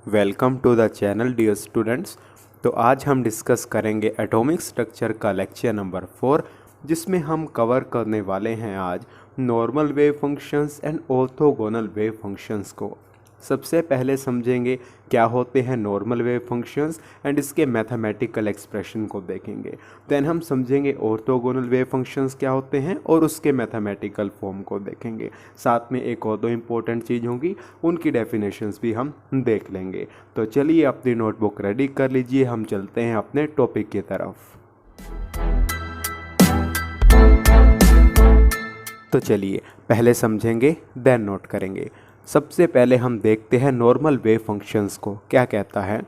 Welcome to the channel dear students. तो आज हम डिस्कस करेंगे एटॉमिक स्ट्रक्चर का लेक्चर नंबर 4, जिसमें हम कवर करने वाले हैं आज normal wave functions and orthogonal wave functions को। सबसे पहले समझेंगे क्या होते हैं नॉर्मल वेव फंक्शंस एंड इसके मैथमेटिकल एक्सप्रेशन को देखेंगे। देन हम समझेंगे ऑर्थोगोनल वेव फंक्शंस क्या होते हैं और उसके मैथमेटिकल फॉर्म को देखेंगे। साथ में एक और दो इम्पोर्टेंट चीज़ होंगी, उनकी डेफिनेशंस भी हम देख लेंगे। तो चलिए अपनी नोटबुक रेडी कर लीजिए, हम चलते हैं अपने टॉपिक की तरफ। तो चलिए पहले समझेंगे देन नोट करेंगे। सबसे पहले हम देखते हैं नॉर्मल वेव फंक्शंस को क्या कहता है।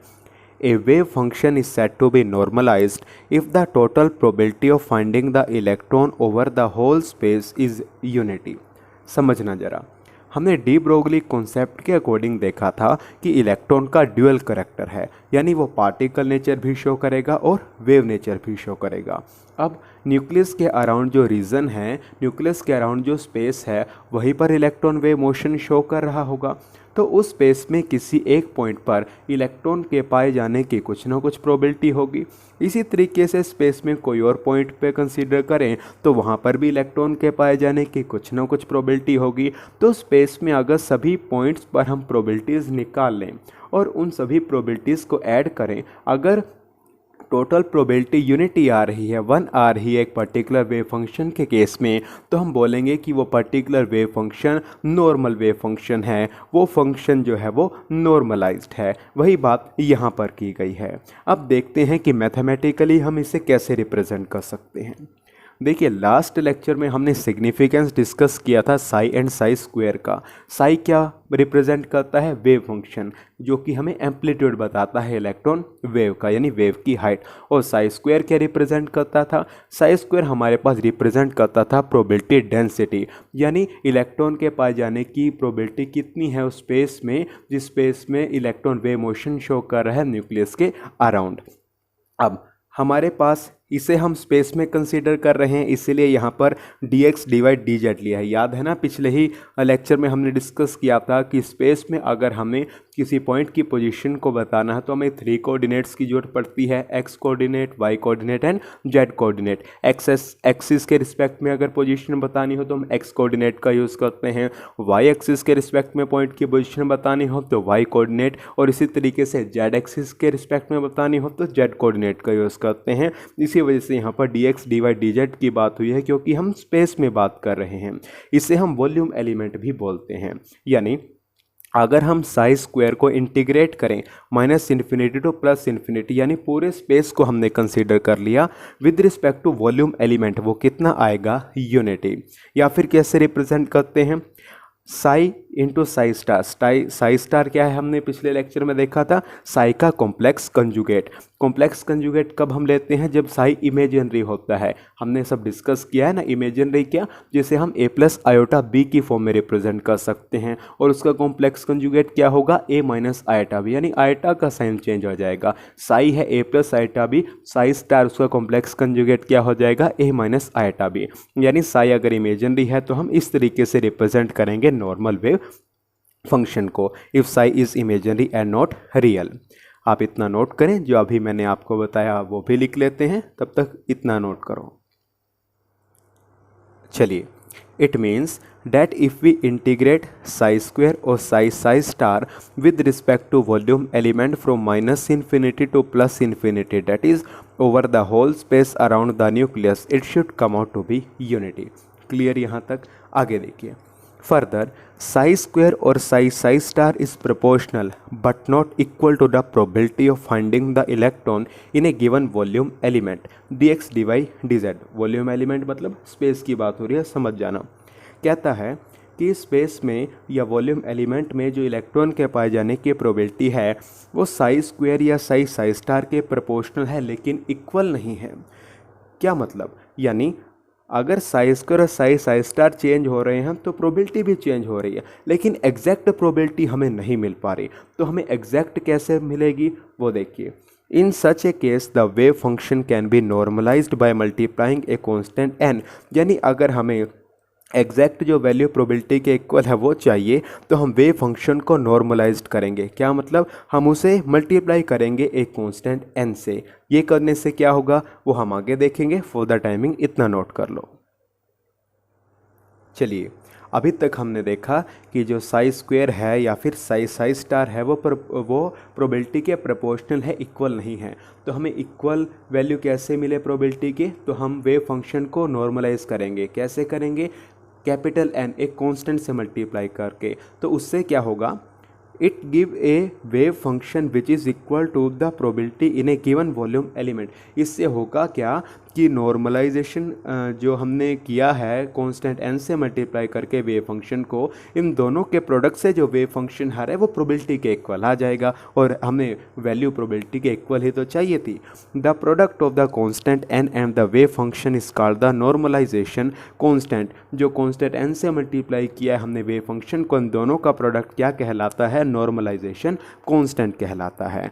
A wave function is said to be normalised if the total probability of finding the electron over the whole space is unity. समझना जरा, हमने डी ब्रोगली कॉन्सेप्ट के अकॉर्डिंग देखा था कि इलेक्ट्रॉन का ड्यूअल करैक्टर है, यानी वो पार्टिकल नेचर भी शो करेगा और वेव नेचर भी शो करेगा। अब न्यूक्लियस के अराउंड जो रीजन है, न्यूक्लियस के अराउंड जो स्पेस है, वहीं पर इलेक्ट्रॉन वेव मोशन शो कर रहा होगा। तो उस स्पेस में किसी एक पॉइंट पर इलेक्ट्रॉन के पाए जाने की कुछ ना कुछ प्रोबेबिलिटी होगी। इसी तरीके से स्पेस में कोई और पॉइंट पे कंसीडर करें तो वहाँ पर भी इलेक्ट्रॉन के पाए जाने की कुछ ना कुछ प्रोबेबिलिटी होगी। तो स्पेस में अगर सभी पॉइंट्स पर हम प्रोबेबिलिटीज़ निकाल लें और उन सभी प्रोबेबिलिटीज़ को ऐड करें, अगर टोटल प्रोबेबिलिटी यूनिटी आ रही है, 1 आ रही है एक पर्टिकुलर वेव फंक्शन के केस में, तो हम बोलेंगे कि वो particular wave function normal wave function है, वो फंक्शन जो है वो नॉर्मलाइज्ड है। वही बात यहाँ पर की गई है। अब देखते हैं कि मैथमेटिकली हम इसे कैसे रिप्रेजेंट कर सकते हैं। देखिए, लास्ट लेक्चर में हमने सिग्निफिकेंस डिस्कस किया था साई एंड साई स्क्वायर का। साई क्या रिप्रेजेंट करता है? वेव फंक्शन, जो कि हमें एम्पलीट्यूड बताता है इलेक्ट्रॉन वेव का, यानी वेव की हाइट। और साई स्क्वायर क्या रिप्रेजेंट करता था? साई स्क्वायर हमारे पास रिप्रेजेंट करता था प्रोबेबिलिटी डेंसिटी, यानी इलेक्ट्रॉन के पाए जाने की प्रोबेबिलिटी कितनी है उस स्पेस में जिस स्पेस में इलेक्ट्रॉन वेव मोशन शो कर रहा है न्यूक्लियस के अराउंड। अब हमारे पास इसे हम स्पेस में कंसीडर कर रहे हैं, इसीलिए यहाँ पर dx डिवाइड dz लिया है। याद है ना, पिछले ही लेक्चर में हमने डिस्कस किया था कि स्पेस में अगर हमें किसी पॉइंट की पोजीशन को बताना है तो हमें 3 कोऑर्डिनेट्स की जरूरत पड़ती है, x coordinate, y coordinate and z coordinate. Axis के रिस्पेक्ट में अगर पोजीशन बतानी हो तो हम x कोऑर्डिनेट का यूज़ करते हैं, y एक्सिस के रिस्पेक्ट में पॉइंट की पोजीशन बतानी हो तो y कोऑर्डिनेट, और इसी तरीके से z एक्सिस के रिस्पेक्ट में बतानी हो तो z कोऑर्डिनेट का यूज़ करते हैं। इसी वजह से यहाँ पर dx डिवाइड dz की बात हुई है, क्योंकि हम स्पेस में बात कर रहे हैं। इसे हम वॉल्यूम एलिमेंट भी बोलते हैं। यानी अगर हम साई स्क्वायर को इंटीग्रेट करें -∞ टू +∞, यानी पूरे स्पेस को हमने कंसीडर कर लिया with respect to volume element, वो कितना आएगा? यूनिटी। या फिर कैसे रिप्रेजेंट करते हैं? Sai into Sai star. Sai star क्या है? हमने पिछले लेक्चर में देखा था, साई का कॉम्प्लेक्स कंजुगेट। कॉम्प्लेक्स कंजुगेट कब हम लेते हैं? जब साई इमेजिनरी होता है। हमने सब डिस्कस किया है ना, इमेजिनरी क्या, जिसे हम a प्लस आयोटा b की फॉर्म में रिप्रेजेंट कर सकते हैं। और उसका कॉम्प्लेक्स कंजुगेट क्या होगा? a माइनस आयोटा b, यानी आयोटा का साइन चेंज हो जाएगा। साई है a plus iota b, Sai star उसका कॉम्प्लेक्स कंजुगेट क्या हो जाएगा? a minus iota b। यानी साई अगर इमेजिनरी है तो हम इस तरीके से रिप्रेजेंट करेंगे नॉर्मल वेव फंक्शन को, if Sai is imaginary and not real. आप इतना नोट करें, जो अभी मैंने आपको बताया वो भी लिख लेते हैं, तब तक इतना नोट करो। चलिए, it means that if we integrate psi square or psi star with respect to volume element from -∞ to +∞, that is over the whole space around the nucleus, it should come out to be unity. Clear यहाँ तक? आगे देखिए। Further, psi square or psi star is proportional but not equal to the probability of finding the electron in a given volume element, dx dy dz। Volume element मतलब space की बात हो रही है, समझ जाना। कहता है कि स्पेस में या वॉल्यूम एलिमेंट में जो इलेक्ट्रॉन के पाए जाने की प्रोबेबिलिटी है वो साई स्क्वायर या साई स्टार के प्रोपोर्शनल है, लेकिन इक्वल नहीं है। क्या मतलब? यानी अगर साई स्क्वायर और साई स्टार चेंज हो रहे हैं तो प्रोबेबिलिटी भी चेंज हो रही है, लेकिन एग्जैक्ट प्रोबेबिलिटी हमें नहीं मिल पा रही। तो हमें एग्जैक्ट कैसे मिलेगी वो देखिए। In such a case the wave function can be normalised by multiplying a constant n। यानी अगर हमें एग्जैक्ट जो वैल्यू प्रोबेबिलिटी के इक्वल है वो चाहिए, तो हम वेव फंक्शन को नॉर्मलाइज्ड करेंगे। क्या मतलब, हम उसे मल्टीप्लाई करेंगे एक कांस्टेंट n से। ये करने से क्या होगा वो हम आगे देखेंगे। फॉर द टाइमिंग इतना नोट कर लो। चलिए, अभी तक हमने देखा कि जो साई स्क्वायर है या फिर साई स्टार है वो प्रोबेबिलिटी के प्रोपोर्शनल है, इक्वल नहीं है। तो हमें इक्वल वैल्यू कैसे मिले प्रोबेबिलिटी के, तो हम वेव फंक्शन को नॉर्मलाइज करेंगे। कैसे करेंगे, कैपिटल N एक कांस्टेंट से मल्टीप्लाई करके। तो उससे क्या होगा, it give a wave function which is equal to the probability in a given volume element. इससे होगा क्या कि नॉर्मलाइजेशन जो हमने किया है कांस्टेंट n से मल्टीप्लाई करके वेव फंक्शन को, इन दोनों के प्रोडक्ट से जो वेव फंक्शन आ रहा है वो प्रोबेबिलिटी के इक्वल आ जाएगा। और हमें वैल्यू प्रोबेबिलिटी के इक्वल ही तो चाहिए थी। The product of the constant n and the wave function is called the normalization constant. जो कांस्टेंट n से मल्टीप्लाई किया है हमने वेव फंक्शन को, इन दोनों का प्रोडक्ट क्या कहलाता है, नॉर्मलाइजेशन कांस्टेंट कहलाता है।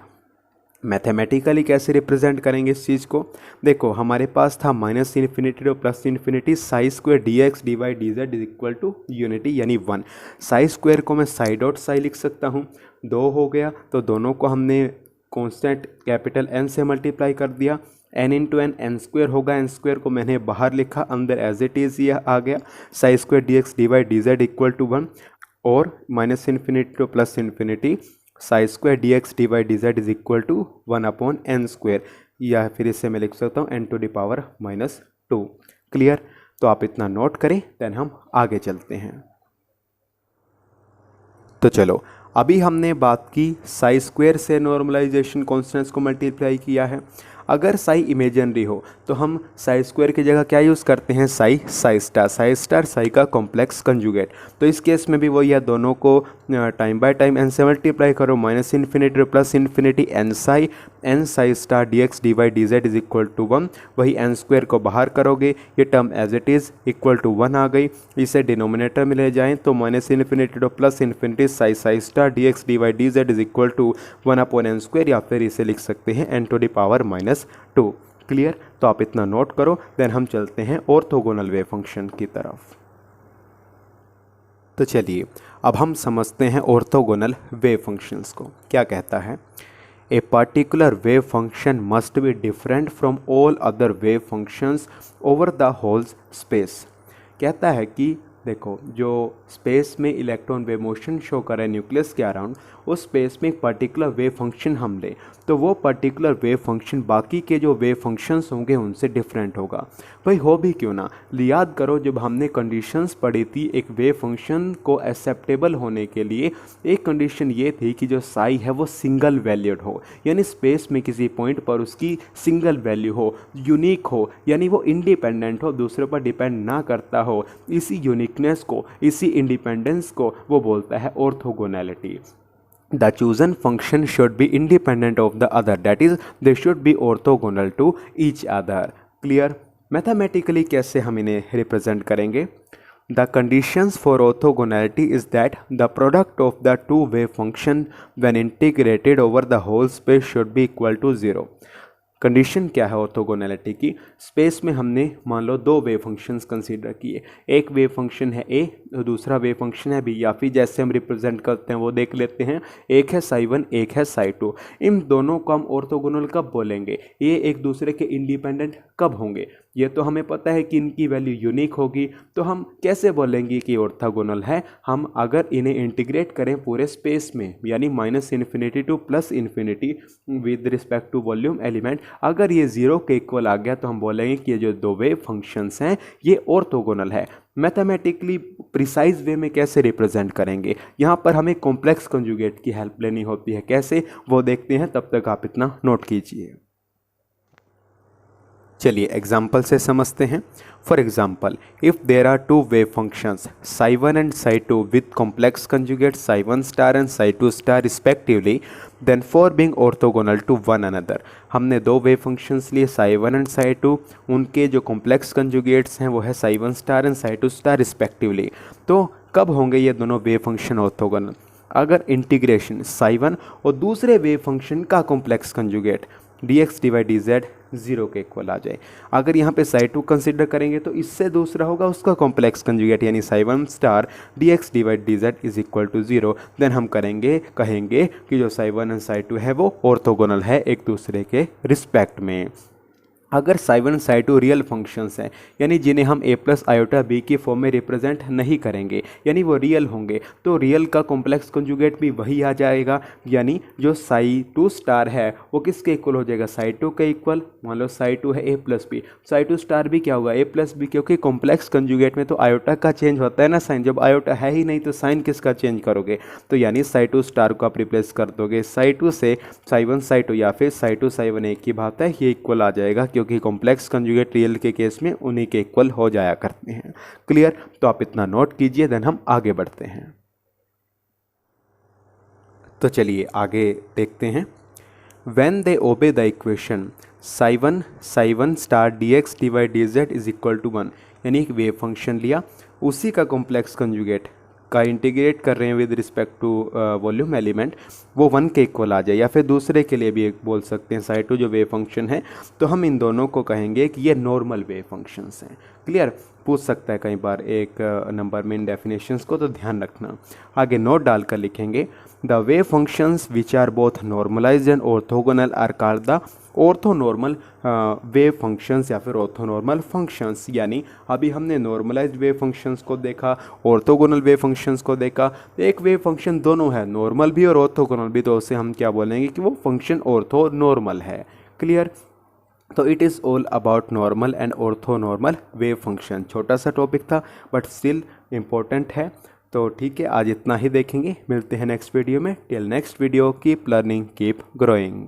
मैथमेटिकली कैसे रिप्रेजेंट करेंगे इस चीज़ को, देखो हमारे पास था minus infinity to plus infinity psi square d x d y d z is equal to unity यानी 1। साई स्क्वायर को मैं साई डॉट साई लिख सकता हूँ, 2 हो गया। तो दोनों को हमने कांस्टेंट कैपिटल N से मल्टीप्लाई कर दिया। n into N N square होगा, एन स्क्वायर को मैंने बाहर लिखा, अंदर एज इट इज़ ये आ गया। Psi square d x d y d z equal to 1 और minus infinity to plus infinity psi square d x d y d z is equal to 1/n square, या फिर इससे मैं लिख सकता हूँ n⁻⁻²। क्लियर, तो आप इतना नोट करें, देन हम आगे चलते हैं। तो चलो, अभी हमने बात की साई स्क्वायर से नॉर्मलाइजेशन कॉन्स्टेंट्स को मल्टीप्लाई किया है। अगर साई इमेजिनरी हो तो हम साई स्क्वायर की जगह क्या यूज़ करते हैं, साई स्टार साई का कॉम्प्लेक्स कंजुगेट। तो इस केस में भी वही है, दोनों को टाइम बाय टाइम n से मल्टीप्लाई करो, minus infinity plus infinity n psi star d x d y d z is equal to 1। वही n स्क्वायर को बाहर करोगे, ये term as it is equal to 1 आ गई। इसे डिनोमिनेटर में ले जाएँ तो minus infinity to plus infinity psi star d x d y d z is equal to 1/n square, या फिर इसे लिख सकते हैं n⁻⁻²। क्लियर, तो आप इतना नोट करो, देन हम चलते हैं ऑर्थोगोनल वेव फंक्शन की तरफ। तो चलिए, अब हम समझते हैं ऑर्थोगोनल वेव फंक्शंस को। क्या कहता है, a particular wave function must be different from all other wave functions over the whole space. कहता है कि देखो, जो स्पेस में इलेक्ट्रॉन वेव मोशन शो कर रहा है न्यूक्लियस के अराउंड, उस स्पेस में एक पर्टिकुलर वेव फंक्शन हम ले तो वो पर्टिकुलर वेव फंक्शन बाकी के जो वेव फंक्शंस होंगे उनसे डिफरेंट होगा। भाई हो भी क्यों ना, याद करो जब हमने कंडीशंस पढ़ी थी एक वेव फंक्शन को एक्सेप्टेबल होने के लिए, एक कंडीशन ये थी कि जो साई है वो सिंगल वैल्यूड हो, यानी स्पेस में किसी पॉइंट पर उसकी सिंगल वैल्यू हो, यूनिक हो, यानी वो इंडिपेंडेंट हो, दूसरे पर डिपेंड ना करता हो। इसी यूनिकनेस को, इसी इंडिपेंडेंस को वो बोलता है orthogonality. The chosen function should be independent of the other, that is they should be orthogonal to each other. Clear? Mathematically कैसे हम इन्हें represent करेंगे? The conditions for orthogonality is that the product of the two wave function when integrated over the whole space should be equal to 0. Condition क्या है orthogonality की, space में हमने मान लो दो वेव फंक्शंस कंसीडर किए, एक वेव फंक्शन है ए और दूसरा वेव फंक्शन है बी, या फिर जैसे हम रिप्रेजेंट करते हैं वो देख लेते हैं, एक है साई 1 एक है साई 2। इन दोनों को हम ऑर्थोगोनल कब बोलेंगे, ये एक दूसरे के इंडिपेंडेंट कब होंगे, ये तो हमें पता है कि इनकी वैल्यू यूनिक होगी। तो हम कैसे बोलेंगे कि ऑर्थोगोनल है, हम अगर इन्हें इंटीग्रेट करें पूरे स्पेस में, यानी minus infinity to plus infinity with respect to volume element, अगर ये 0 के इक्वल आ गया तो हम बोलेंगे कि ये जो दो वेव फंक्शंस हैं ये ऑर्थोगोनल है। मैथमेटिकली प्रिसाइज वे में कैसे रिप्रेजेंट करेंगे, यहाँ पर हमें कॉम्प्लेक्स कंजुगेट की हेल्प लेनी होती है, कैसे वो देखते हैं, तब तक आप इतना नोट कीजिए। चलिए एग्जाम्पल से समझते हैं। For example, if there are two wave functions psi 1 and psi 2 with complex conjugate psi 1 star and psi 2 star respectively, then for being orthogonal to one another, हमने दो वेव फंक्शंस लिए Sai 1 and psi 2, उनके जो complex conjugates हैं वो है psi 1 star and psi 2 star respectively. तो कब होंगे ये दोनों वेव फंक्शन ऑर्थोगोनल, अगर इंटीग्रेशन साई 1 और दूसरे वेव फंक्शन का complex conjugate d x d y d z 0 के इक्वल आ जाए। अगर यहाँ पे साई 2 कंसिडर करेंगे तो इससे दूसरा होगा उसका कॉम्प्लेक्स कंजुगेट यानी psi 1 star dx divide dz is equal to 0। Then हम कहेंगे कि जो साई 1 एंड साई 2 है वो ऑर्थोगोनल है एक दूसरे के रिस्पेक्ट में। अगर साई 1 साई 2 रियल फंक्शंस हैं यानी जिन्हें हम a प्लस आयोटा b की फॉर्म में रिप्रेजेंट नहीं करेंगे यानी वो रियल होंगे, तो रियल का कॉम्प्लेक्स कंजुगेट भी वही आ जाएगा। यानी जो साई 2 स्टार है वो किसके इक्वल हो जाएगा, साई 2 के इक्वल। मान लो साई 2 है a plus b, psi 2 star भी क्या होगा, a प्लस बी, क्योंकि कॉम्प्लेक्स कंजुगेट में तो आयोटा का चेंज होता है ना साइन। जब आयोटा है ही नहीं तो साइन किसका चेंज करोगे, तो यानी साई 2 स्टार को आप रिप्लेस कर दोगे साई 2 से, साई 1 साई 2 या फिर साई 2 साई 1 एक ही बात है, ये इक्वल आ जाएगा क्योंकि कॉम्प्लेक्स कंजुगेट रियल के केस में उन्हीं के इक्वल हो जाया करते हैं। क्लियर, तो आप इतना नोट कीजिए, देन हम आगे बढ़ते हैं। तो चलिए आगे देखते हैं। When they obey the equation psi 1 star dx divide dz is equal to 1, यानी एक वेव फंक्शन लिया, उसी का कॉम्प्लेक्स कंजुगेट का इंटीग्रेट कर रहे हैं with respect to volume element, वो 1 के इक्वल आ जाए। या फिर दूसरे के लिए भी एक बोल सकते हैं साई 2 जो वेव फंक्शन है, तो हम इन दोनों को कहेंगे कि ये नॉर्मल वेव फंक्शंस हैं। क्लियर, पूछ सकता है कई बार एक नंबर में इन डेफिनेशंस को, तो ध्यान रखना। आगे नोट डालकर लिखेंगे the wave functions which are both normalized and orthogonal are called the orthonormal wave functions या फिर ऑर्थोनॉर्मल फंक्शंस। यानी अभी हमने नॉर्मलाइज्ड वेव फंक्शंस को देखा, ऑर्थोगोनल वेव फंक्शंस को देखा। एक वेव फंक्शन दोनों है, नॉर्मल भी और ऑर्थोगोनल भी, तो उसे हम क्या बोलेंगे कि वो फंक्शन ऑर्थोनॉर्मल है। क्लियर, तो it is all about normal and orthonormal wave function. छोटा सा टॉपिक था बट स्टिल इम्पोर्टेंट है। तो ठीक है, आज इतना ही देखेंगे, मिलते हैं नेक्स्ट वीडियो में। Till next video, keep learning, keep growing.